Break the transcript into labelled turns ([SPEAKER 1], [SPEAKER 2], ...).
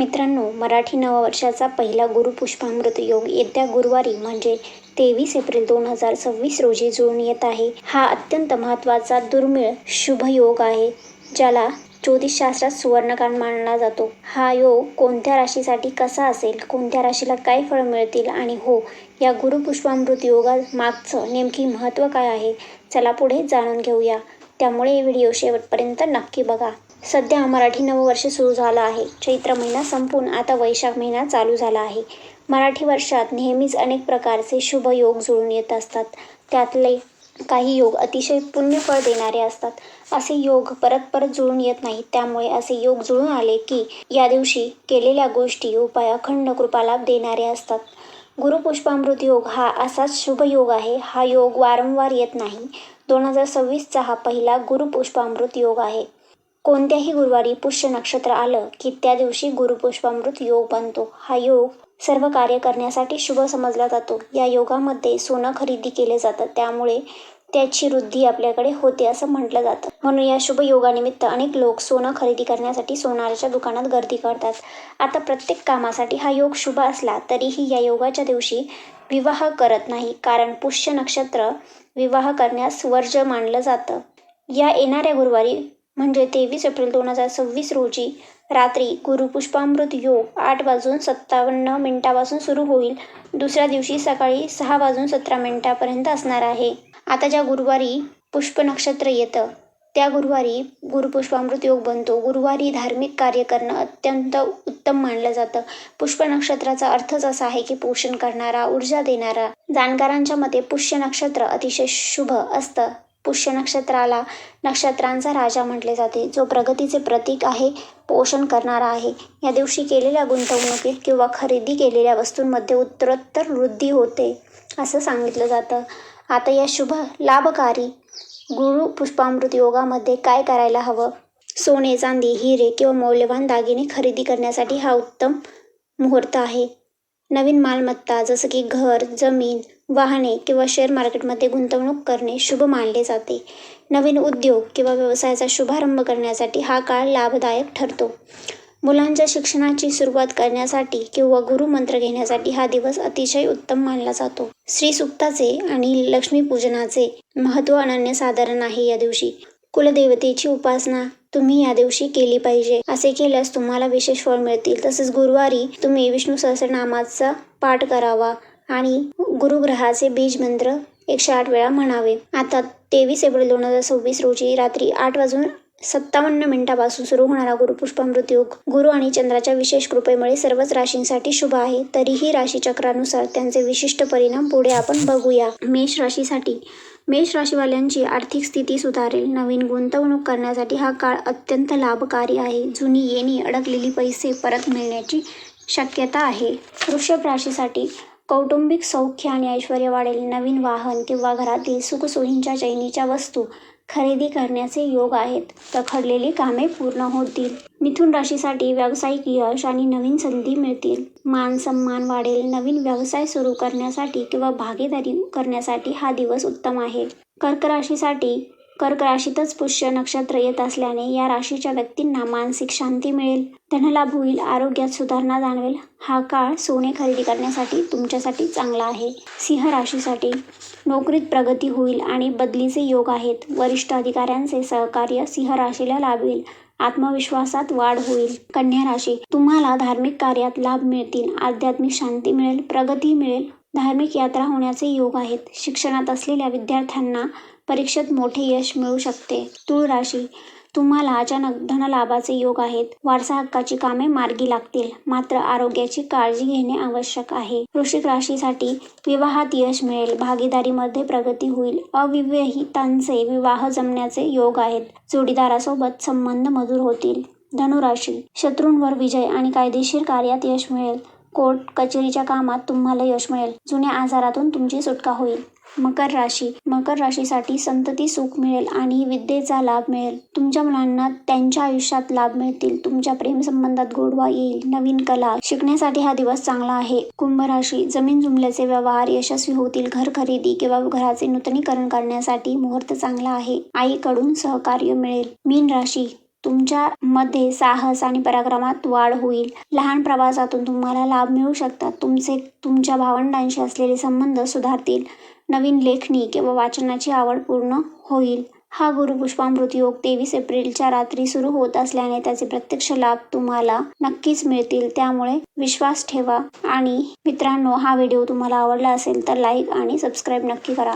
[SPEAKER 1] मित्रांनो, मराठी नववर्षाचा पहिला गुरुपुष्पामृत योग येत्या गुरुवारी म्हणजे 23 एप्रिल 2026 रोजी जुळून येत आहे. हा अत्यंत महत्त्वाचा दुर्मिळ शुभ योग आहे, ज्याला ज्योतिषशास्त्रात सुवर्णकाळ मानला जातो. हा योग कोणत्या राशीसाठी कसा असेल, कोणत्या राशीला काय फळ मिळतील आणि या गुरुपुष्पामृत योगामागचं नेमकी महत्त्व काय आहे, चला पुढे जाणून घेऊया. त्यामुळे हे व्हिडिओ शेवटपर्यंत नक्की बघा. सध्या मराठी नववर्ष सुरू झालं आहे. चैत्र महिना संपून आता वैशाख महिना चालू झाला आहे. मराठी वर्षात नेहमीच अनेक प्रकारचे शुभ योग जुळून येत असतात. त्यातले काही योग अतिशय पुण्यफळ देणारे असतात. असे योग परत परत जुळून येत नाहीत. त्यामुळे असे योग जुळून आले की या दिवशी केलेल्या गोष्टी, उपाय अखंड कृपालाभ देणारे असतात. गुरुपुष्पामृत योग हा असाच शुभ योग आहे. हा योग वारंवार येत नाही. 2026चा हा पहिला गुरुपुष्पामृत योग आहे. कोणत्याही गुरुवारी पुष्य नक्षत्र आलं की त्या दिवशी गुरुपुष्पामृत योग बनतो. हा योग सर्व कार्य करण्यासाठी शुभ समजला जातो. या योगामध्ये सोनं खरेदी केले जातं, त्यामुळे त्याची वृद्धी आपल्याकडे होते असं म्हटलं जातं. म्हणून या शुभ योगानिमित्त अनेक लोक सोनं खरेदी करण्यासाठी सोनाराच्या दुकानात गर्दी करतात. आता प्रत्येक कामासाठी हा योग शुभ असला तरीही या योगाच्या दिवशी विवाह करत नाही, कारण पुष्य नक्षत्र विवाह करण्यास वर्ज मानलं जातं. या येणाऱ्या गुरुवारी म्हणजे 23 एप्रिल 2026 रोजी रात्री गुरुपुष्पामृत योग 8:57 सुरू होईल. दुसऱ्या दिवशी सकाळी 6:17 असणार आहे. आता ज्या गुरुवारी पुष्प नक्षत्र येतं त्या गुरुवारी गुरुपुष्पामृत योग बनतो. गुरुवारी धार्मिक कार्य करणं अत्यंत उत्तम मानलं जातं. पुष्प नक्षत्राचा अर्थच असा आहे की पोषण करणारा, ऊर्जा देणारा. जाणकारांच्या मते पुष्य नक्षत्र अतिशय शुभ असतं. पुष्य नक्षत्राला नक्षत्रांचा राजा म्हटले जाते, जो प्रगतीचे प्रतीक आहे, पोषण करणारा आहे. या दिवशी केलेल्या गुंतवणुकीत किंवा खरेदी केलेल्या वस्तूंमध्ये उत्तरोत्तर वृद्धी होते असं सांगितलं जातं. आता या शुभ लाभकारी गुरुपुष्पामृत योगामध्ये काय करायला हवं? सोने, चांदी, हिरे किंवा मौल्यवान दागिने खरेदी करण्यासाठी हा उत्तम मुहूर्त आहे. नवीन मालमत्ता जसं की घर, जमीन, वाहने किंवा शेअर मार्केटमध्ये गुंतवणूक करणे शुभ मानले जाते. नवीन उद्योग किंवा व्यवसायाचा शुभारंभ करण्यासाठी हा काळ लाभदायक ठरतो. मुलांच्या शिक्षणाची सुरुवात करण्यासाठी किंवा गुरुमंत्र घेण्यासाठी हा दिवस अतिशय उत्तम मानला जातो. श्री सूक्ताचे आणि लक्ष्मीपूजनाचे महत्त्व अनन्यसाधारण आहे. या दिवशी कुलदेवतेची उपासना तुम्ही या दिवशी केली पाहिजे. असे केल्यास तुम्हाला विशेष फळ मिळतील. तसेच गुरुवारी तुम्ही विष्णू सहस्रनामाचा पाठ करावा आणि गुरुग्रहाचे बीज मंत्र 108 वेळा म्हणावे. आता 23 एप्रिल 2026 रोजी रात्री 8:57 सुरू होणारा गुरुपुष्पामृत योग गुरु आणि चंद्राच्या विशेष कृपेमुळे सर्वच राशींसाठी शुभ आहे. तरीही राशीचक्रानुसार त्यांचे विशिष्ट परिणाम पुढे आपण बघूया. मेष राशीसाठी मेष राशीवाल्यांची आर्थिक स्थिती सुधारेल. नवीन गुंतवणूक करण्यासाठी हा काळ अत्यंत लाभकारी आहे. जुनी येणी अडकलेली पैसे परत मिळण्याची शक्यता आहे. वृषभ राशीसाठी कौटुंबिक सौख्य आणि ऐश्वर्य वाढेल. नवीन वाहन किंवा घरातील सुखसोयींच्या चैनीच्या वस्तू खरेदी करण्याचे योग आहेत. रखडलेली कामे पूर्ण होतील. मिथुन राशीसाठी व्यावसायिक यश आणि नवीन संधी मिळतील. मान सन्मान वाढेल. नवीन व्यवसाय सुरू करण्यासाठी किंवा भागीदारी करण्यासाठी हा दिवस उत्तम आहे. कर्क राशीतच पुष्य नक्षत्र येत असल्याने या राशीच्या व्यक्तींना मानसिक शांती मिळेल. धनलाभ होईल. आरोग्यात सुधारणा जाणवेल. हा काळ सोने खरेदी करण्यासाठी तुमच्यासाठी चांगला आहे. सिंह राशीसाठी नोकरीत प्रगती होईल आणि बदलीचे योग आहेत. वरिष्ठ अधिकाऱ्यांचे सहकार्य सिंह राशीला लाभेल. आत्मविश्वासात वाढ होईल. कन्या राशी तुम्हाला धार्मिक कार्यात लाभ मिळतील. आध्यात्मिक शांती मिळेल. प्रगती मिळेल. धार्मिक यात्रा होण्याचे योग आहेत. शिक्षणात असलेल्या विद्यार्थ्यांना परीक्षेत मोठे यश मिळू शकते. तुळ राशी तुम्हाला अचानक धनलाभाचे योग आहेत. वारसा हक्काची कामे मार्गी लागतील. मात्र आरोग्याची काळजी घेणे आवश्यक आहे. वृश्चिक राशीसाठी विवाहात यश मिळेल. भागीदारीमध्ये प्रगती होईल. अविवाहितांचे विवाह जमण्याचे योग आहेत. जोडीदारासोबत संबंध मधुर होतील. धनुराशी शत्रूंवर विजय आणि कायदेशीर कार्यात यश मिळेल. कोर्ट कचेरीच्या कामात तुम्हाला यश मिळेल. जुन्या आजारातून तुमची सुटका होईल. मकर राशीसाठी संतती सुख मिळेल आणि विद्येचा लाभ मिळेल. तुमच्या मुलांना त्यांच्या आयुष्यात लाभ मिळतील. तुमच्या प्रेमसंबंधात गोडवा येईल. नवीन कला शिकण्यासाठी हा दिवस चांगला आहे. कुंभ राशी जमीन जुमल्याचे व्यवहार यशस्वी होतील. घर खरेदी किंवा घराचे नूतनीकरण करण्यासाठी मुहूर्त चांगला आहे. आईकडून सहकार्य मिळेल. मीन राशी तुमच्यामध्ये साहस आणि पराक्रमात वाढ होईल. लहान प्रवासातून तुम्हाला लाभ मिळू शकतात. तुमच्या भावंडांशी असलेले संबंध सुधारतील. नवीन लेखणी किंवा वाचनाची आवड पूर्ण होईल. हा गुरुपुष्पामृत योग 23 एप्रिलच्या रात्री सुरू होत असल्याने त्याचे प्रत्यक्ष लाभ तुम्हाला नक्कीच मिळतील. त्यामुळे विश्वास ठेवा. आणि मित्रांनो, हा व्हिडिओ तुम्हाला आवडला असेल तर लाईक आणि सबस्क्राईब नक्की करा.